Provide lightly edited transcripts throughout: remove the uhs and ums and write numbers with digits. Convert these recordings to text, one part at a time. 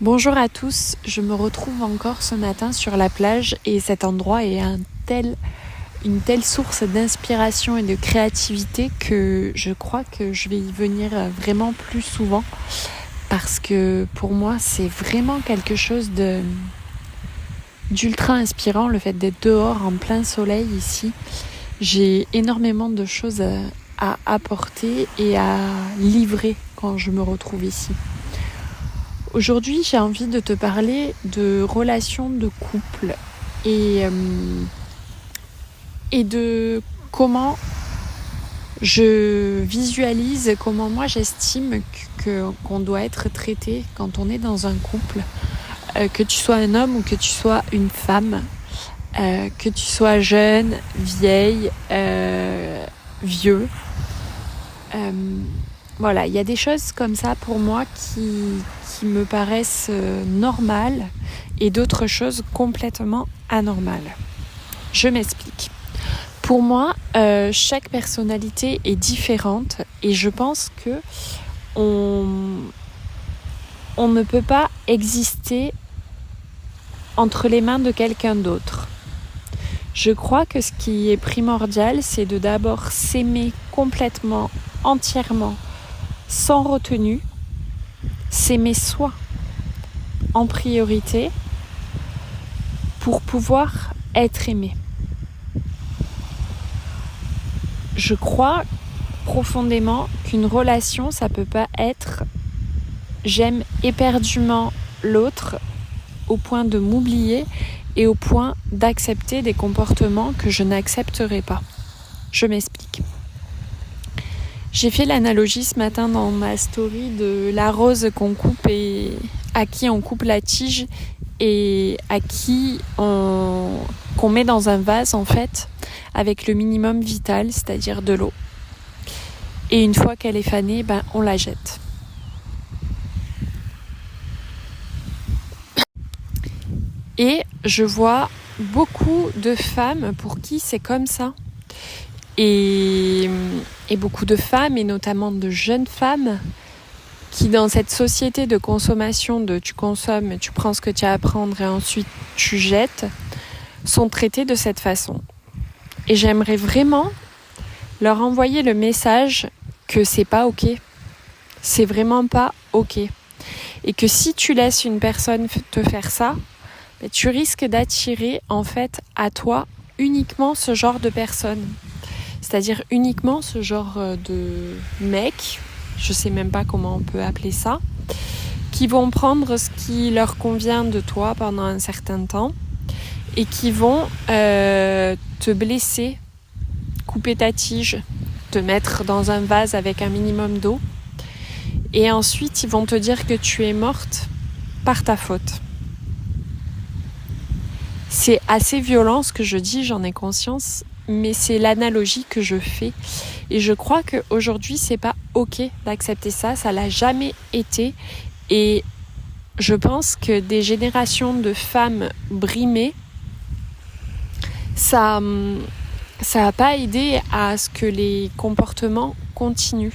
Bonjour à tous, je me retrouve encore ce matin sur la plage et cet endroit est une telle source d'inspiration et de créativité que je crois que je vais y venir vraiment plus souvent parce que pour moi c'est vraiment quelque chose d'ultra inspirant le fait d'être dehors en plein soleil ici. J'ai énormément de choses à apporter et à livrer quand je me retrouve ici. Aujourd'hui, j'ai envie de te parler de relations de couple et de comment je visualise, comment moi j'estime qu'on doit être traité quand on est dans un couple, que tu sois un homme ou que tu sois une femme, que tu sois jeune, vieille, vieux. Voilà, il y a des choses comme ça pour moi qui me paraissent normales et d'autres choses complètement anormales. Je m'explique. Pour moi, chaque personnalité est différente et je pense que on ne peut pas exister entre les mains de quelqu'un d'autre. Je crois que ce qui est primordial, c'est de d'abord s'aimer complètement, entièrement, sans retenue, s'aimer soi en priorité pour pouvoir être aimé. Je crois profondément qu'une relation, ça peut pas être j'aime éperdument l'autre au point de m'oublier et au point d'accepter des comportements que je n'accepterai pas. Je m'explique. J'ai fait l'analogie ce matin dans ma story de la rose qu'on coupe et à qui on coupe la tige et à qui qu'on met dans un vase en fait avec le minimum vital, c'est-à-dire de l'eau. Et une fois qu'elle est fanée, on la jette. Et je vois beaucoup de femmes pour qui c'est comme ça. Et beaucoup de femmes, et notamment de jeunes femmes, qui dans cette société de consommation de tu consommes, tu prends ce que tu as à prendre et ensuite tu jettes, sont traitées de cette façon. Et j'aimerais vraiment leur envoyer le message que c'est pas ok. C'est vraiment pas ok. Et que si tu laisses une personne te faire ça, tu risques d'attirer en fait à toi uniquement ce genre de personnes. C'est-à-dire uniquement ce genre de mecs, je sais même pas comment on peut appeler ça, qui vont prendre ce qui leur convient de toi pendant un certain temps et qui vont te blesser, couper ta tige, te mettre dans un vase avec un minimum d'eau et ensuite ils vont te dire que tu es morte par ta faute. C'est assez violent ce que je dis, j'en ai conscience, mais c'est l'analogie que je fais. Et je crois qu'aujourd'hui, c'est pas ok d'accepter ça, ça l'a jamais été. Et je pense que des générations de femmes brimées, ça a pas aidé à ce que les comportements continuent.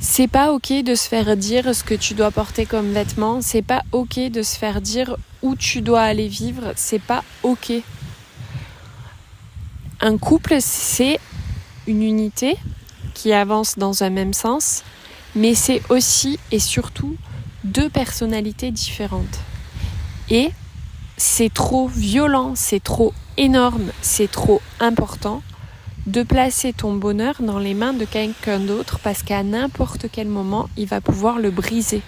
C'est pas ok de se faire dire ce que tu dois porter comme vêtements, c'est pas ok de se faire dire où tu dois aller vivre, c'est pas ok. Un couple, c'est une unité qui avance dans un même sens, mais c'est aussi et surtout deux personnalités différentes. Et c'est trop violent, c'est trop énorme, c'est trop important de placer ton bonheur dans les mains de quelqu'un d'autre parce qu'à n'importe quel moment, il va pouvoir le briser.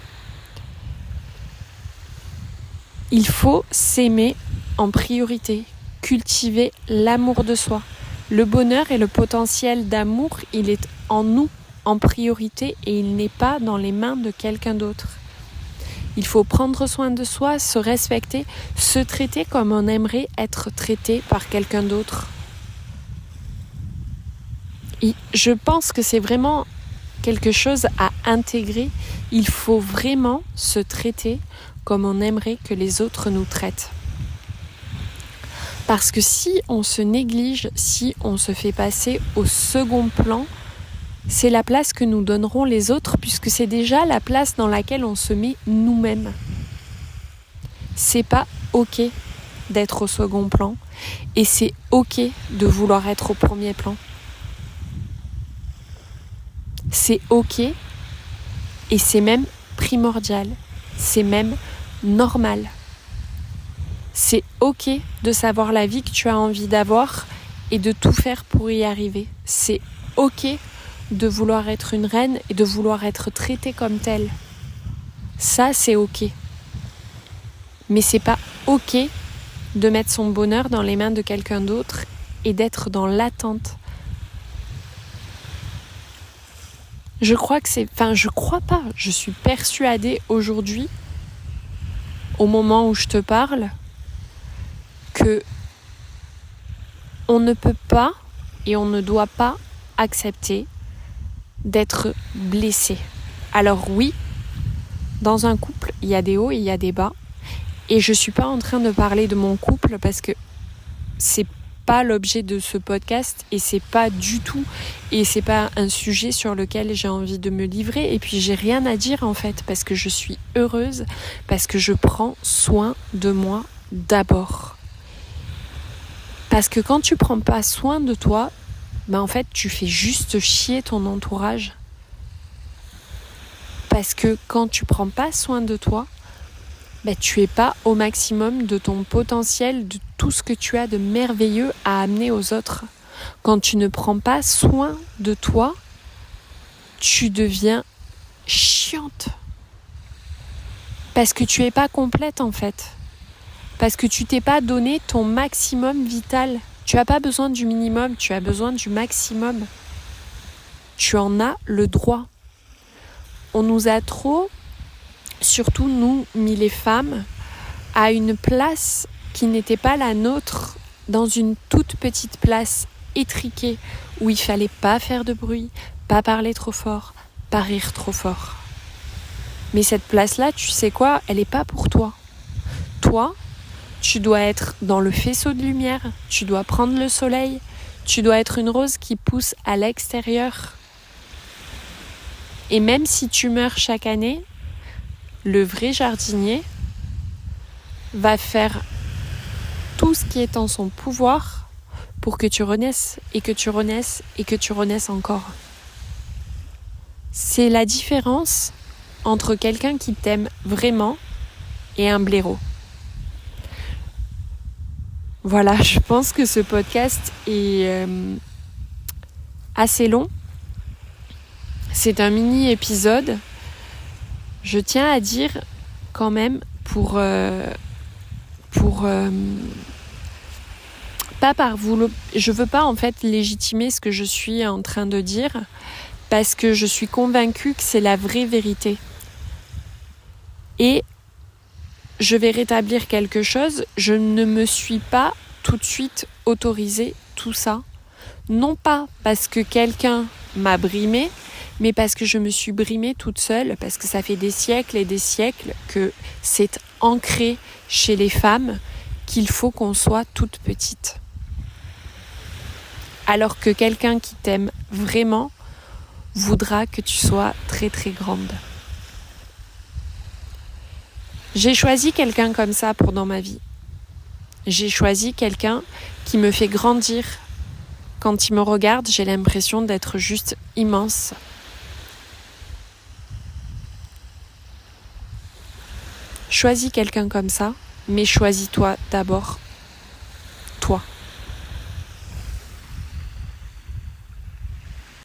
Il faut s'aimer en priorité, cultiver l'amour de soi. Le bonheur et le potentiel d'amour, il est en nous en priorité et il n'est pas dans les mains de quelqu'un d'autre. Il faut prendre soin de soi, se respecter, se traiter comme on aimerait être traité par quelqu'un d'autre. Et je pense que c'est vraiment quelque chose à intégrer. Il faut vraiment se traiter comme on aimerait que les autres nous traitent. Parce que si on se néglige, si on se fait passer au second plan, c'est la place que nous donnerons les autres, puisque c'est déjà la place dans laquelle on se met nous-mêmes. C'est pas ok d'être au second plan, et c'est ok de vouloir être au premier plan. C'est ok, et c'est même primordial, c'est même normal. C'est ok de savoir la vie que tu as envie d'avoir et de tout faire pour y arriver. C'est ok de vouloir être une reine et de vouloir être traitée comme telle. Ça, c'est ok. Mais c'est pas ok de mettre son bonheur dans les mains de quelqu'un d'autre et d'être dans l'attente. Je crois pas, je suis persuadée aujourd'hui, au moment où je te parle, que on ne peut pas et on ne doit pas accepter d'être blessé. Alors oui, dans un couple, il y a des hauts et il y a des bas. Et je suis pas en train de parler de mon couple parce que c'est pas l'objet de ce podcast et c'est pas du tout, et c'est pas un sujet sur lequel j'ai envie de me livrer, et puis j'ai rien à dire en fait, parce que je suis heureuse, parce que je prends soin de moi d'abord. Parce que quand tu prends pas soin de toi, en fait tu fais juste chier ton entourage. Parce que quand tu prends pas soin de toi, tu es pas au maximum de ton potentiel, de tout ce que tu as de merveilleux à amener aux autres. Quand tu ne prends pas soin de toi, tu deviens chiante. Parce que tu es pas complète en fait. Parce que tu t'es pas donné ton maximum vital. Tu as pas besoin du minimum, tu as besoin du maximum. Tu en as le droit. On nous a trop, surtout nous, mis les femmes, à une place qui n'était pas la nôtre, dans une toute petite place étriquée, où il fallait pas faire de bruit, pas parler trop fort, pas rire trop fort. Mais cette place-là, tu sais quoi, elle est pas pour toi. Toi, tu dois être dans le faisceau de lumière, tu dois prendre le soleil, tu dois être une rose qui pousse à l'extérieur. Et même si tu meurs chaque année, le vrai jardinier va faire tout ce qui est en son pouvoir pour que tu renaisses et que tu renaisses et que tu renaisses encore. C'est la différence entre quelqu'un qui t'aime vraiment et un blaireau. Voilà, je pense que ce podcast est assez long. C'est un mini-épisode. Je tiens à dire quand même pour pas par vouloir, je veux pas en fait légitimer ce que je suis en train de dire, parce que je suis convaincue que c'est la vraie vérité. Et je vais rétablir quelque chose, je ne me suis pas tout de suite autorisé tout ça. Non pas parce que quelqu'un m'a brimée, mais parce que je me suis brimée toute seule, parce que ça fait des siècles et des siècles que c'est ancré chez les femmes qu'il faut qu'on soit toute petite. Alors que quelqu'un qui t'aime vraiment voudra que tu sois très très grande. J'ai choisi quelqu'un comme ça pour dans ma vie. J'ai choisi quelqu'un qui me fait grandir. Quand il me regarde, j'ai l'impression d'être juste immense. Choisis quelqu'un comme ça, mais choisis-toi d'abord.